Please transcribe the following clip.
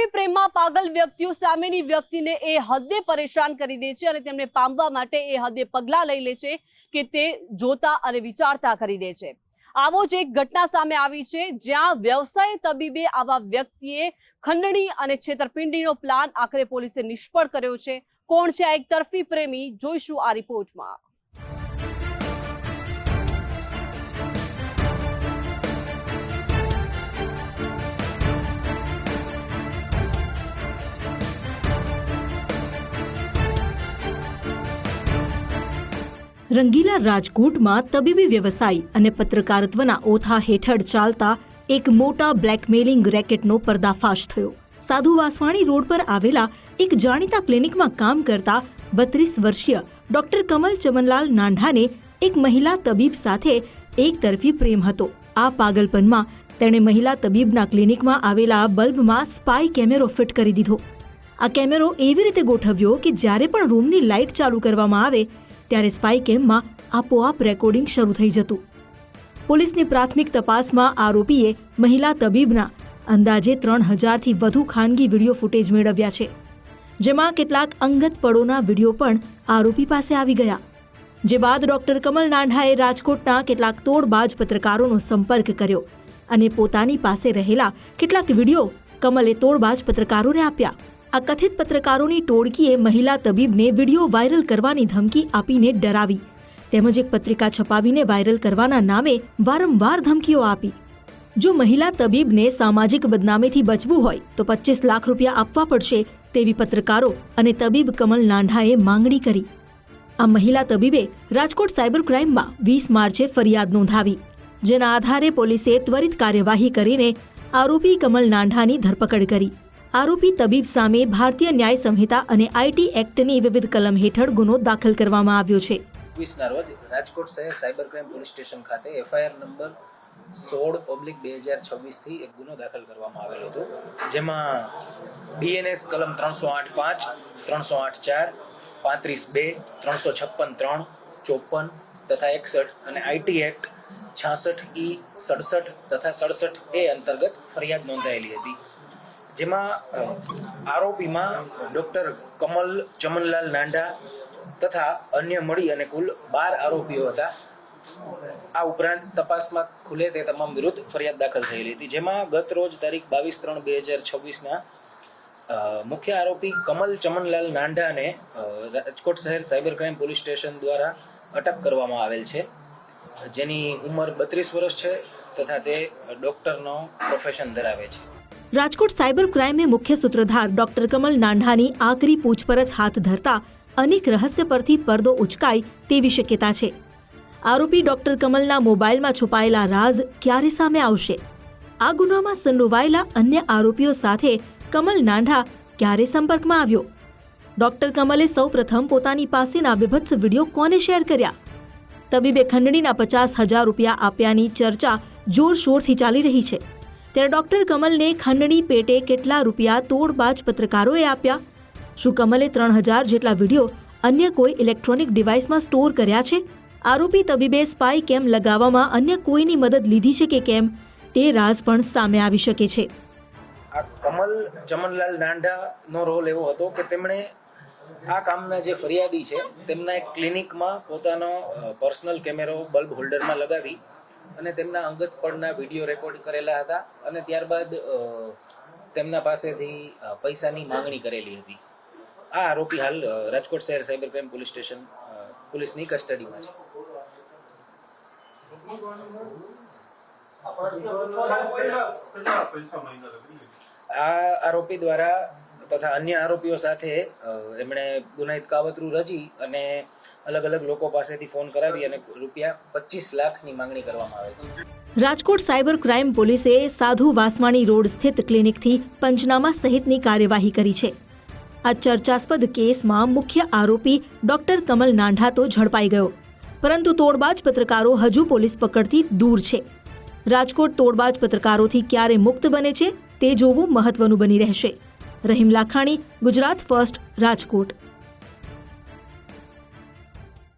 તરફી પ્રેમમાં પાગલ વ્યક્તિઓ સામેની વ્યક્તિને એ હદે પરેશાન કરી દે છે અને તેમને પામવા માટે એ હદે પગલાં લઈ લે છે કે તે જોતા અને વિચારતા કરી દે છે। આવો જ એક ઘટના સામે આવી છે, જ્યાં વ્યવસાય તબીબે આવા વ્યક્તિએ ખંડણી અને છેતરપિંડીનો પ્લાન આખરે પોલીસે નિષ્ફળ કર્યો છે। કોણ છે આ એક તરફી પ્રેમી, જોઈશું આ રિપોર્ટમાં। રંગીલા રાજકોટમાં તબીબી વ્યવસાય અને પત્રકારત્વના ઓથા હેઠળ ચાલતા એક મોટા બ્લેકમેલિંગ રેકેટનો પર્દાફાશ થયો। સાધુ વાસવાણી રોડ પર આવેલા એક જાણીતા ક્લિનિકમાં કામ કરતા 32 વર્ષીય ડોક્ટર કમલ ચમનલાલ નાંઢાને એક મહિલા તબીબ સાથે એક તરફી પ્રેમ હતો। આ પાગલપનમાં તેણે મહિલા તબીબના ક્લિનિકમાં આવેલા બલ્બમાં સ્પાય કેમેરો ફિટ કરી દીધો। આ કેમેરો એવી રીતે ગોઠવ્યો કે જ્યારે પણ રૂમની લાઇટ ચાલુ કરવામાં આવે ત્યારે સ્પાય કેમમાં આપોઆપ રેકોર્ડિંગ શરૂ થઈ જતું। પોલીસની પ્રાથમિક તપાસમાં આરોપીએ મહિલા તબીબના અંદાજે 3000થી વધુ ખાનગી વિડીયો ફૂટેજ મેળવ્યા છે, જેમાં કેટલાક અંગત પળોના વિડીયો પણ આરોપી પાસે આવી ગયા। જે બાદ ડોક્ટર કમલ નાંઢાએ રાજકોટના કેટલાક તોડબાજ પત્રકારોનો સંપર્ક કર્યો અને પોતાની પાસે રહેલા કેટલાક વિડીયો કમલે તોડબાજ પત્રકારોને આપ્યા। આ કથિત પત્રકારોની ટોળકીએ મહિલા તબીબને વિડીયો વાયરલ કરવાની ધમકી આપીને ડરાવી, તેમજ એક પત્રિકા છપાવીને વાયરલ કરવાના નામે વારંવાર ધમકીઓ આપી। જો મહિલા તબીબને સામાજિક બદનામીથી બચવું હોય તો 25 લાખ રૂપિયા આપવા પડશે તેવી પત્રકારો અને તબીબ કમલ નાંઢાએ માંગણી કરી। આ મહિલા તબીબે રાજકોટ સાયબર ક્રાઇમમાં 20 માર્ચે ફરિયાદ નોંધાવી, જેના આધારે પોલીસે ત્વરિત કાર્યવાહી કરીને આરોપી કમલ નાંઢાની ધરપકડ કરી। આરોપી તબીબ સામે ભારતીય ન્યાય સંહિતા અને આઈટી એક્ટની વિવિધ કલમ હેઠળ ગુનો દાખલ કરવામાં આવ્યો છે। 21ના રોજ રાજકોટ શહેર સાયબર ક્રાઇમ પોલીસ સ્ટેશન ખાતે એફઆઈઆર નંબર 16/2026 થી એક ગુનો દાખલ કરવામાં આવેલો હતો, જેમાં બીએનએસ કલમ 308(5), 308(4), 35(2), 356(3), 54 તથા 61 અને આઈટી એક્ટ 66E, 67 તથા 67A અંતર્ગત ફરિયાદ નોંધાયેલી હતી। જેમાં આરોપીમાં ડોક્ટર કમલ ચમનલાલ નાંઢા તથા અન્ય મળી અને કુલ 12 આરોપીઓ હતા। આ ઉપરાંત તપાસમાં ખુલે તે તમામ વિરુદ્ધ ફરિયાદ દાખલ થયેલી હતી, જેમાં ગત રોજ તારીખ 22/3/2026ના મુખ્ય આરોપી કમલ ચમનલાલ નાંઢાને રાજકોટ શહેર સાયબર ક્રાઇમ પોલીસ સ્ટેશન દ્વારા અટક કરવામાં આવેલ છે, જેની ઉંમર 32 વર્ષ છે તથા તે ડોક્ટરનો પ્રોફેશન ધરાવે છે। રાજકોટ સાયબર ક્રાઇમે મુખ્ય સૂત્રધાર ડોક્ટર કમલ નાંઢાની આકરી પૂછપરછ હાથ ધરતા અનેક રહસ્ય પરથી પડદો ઉચકાય તેવી શક્યતા છે। આરોપી ડોક્ટર કમલના મોબાઈલમાં છુપાયેલા રાઝ ક્યારે સામે આવશે? આ ગુનામાં સંડોવાયેલા અન્ય આરોપીઓ સાથે કમલ નાંઢા ક્યારે સંપર્કમાં આવ્યો? ડોક્ટર કમલે સૌપ્રથમ પોતાની પાસેના વિભત્સ વિડીયો કોને શેર કર્યા? તબીબે ખંડણીના 50,000 રૂપિયા આપ્યાની ચર્ચા જોરશોરથી ચાલી રહી છે, ત્યારે ડોક્ટર કમલને ખંડણી પેટે કેટલા રૂપિયા તોડબાજ પત્રકારોએ આપ્યા? શું કમલે 3000 જેટલા વિડીયો અન્ય કોઈ ઇલેક્ટ્રોનિક ડિવાઇસમાં સ્ટોર કર્યા છે? આરોપી તબીબે સ્પાય કેમ લગાવવામાં અન્ય કોઈની મદદ લીધી છે કે કેમ, તે રાઝ પણ સામે આવી શકે છે। આ કમલ ચમનલાલ નાંઢાનો રોલ એવો હતો કે તેમણે આ કામના જે ફરિયાદી છે તેમના એક ક્લિનિકમાં પોતાનો પર્સનલ કેમેરો બલ્બ હોલ્ડરમાં લગાવી અને તેમના અંગત પળના વિડીયો રેકોર્ડ કરેલા હતા અને ત્યારબાદ તેમના પાસેથી પૈસાની માંગણી કરેલી હતી। આ આરોપી હાલ રાજકોટ શહેર સાયબર ક્રાઇમ પોલીસ સ્ટેશન પોલીસની કસ્ટડીમાં છે। આ આરોપી દ્વારા તથા અન્ય આરોપીઓ સાથે એમણે ગુનાહિત કાવતરું રચી અને અલગ અલગ લોકો પાસેથી ફોન કરાવી અને રૂપિયા 25 લાખની માંગણી કરવામાં આવે છે। રાજકોટ સાયબર ક્રાઇમ પોલીસે સાધુ વાસવાણી રોડ સ્થિત ક્લિનિકથી પંચનામા સહિતની કાર્યવાહી કરી છે। આ ચર્ચાસ્પદ કેસમાં મુખ્ય આરોપી ડોક્ટર કમલ નાંઢા તો ઝડપાઈ ગયો, પરંતુ તોડબાજ પત્રકારો હજુ પોલીસ પકડથી દૂર છે। રાજકોટ તોડબાજ પત્રકારોથી ક્યારે મુક્ત બને છે તે જોવું મહત્વનું બની રહેશે। રહીમ લાખાણી, ગુજરાત ફર્સ્ટ, રાજકોટ।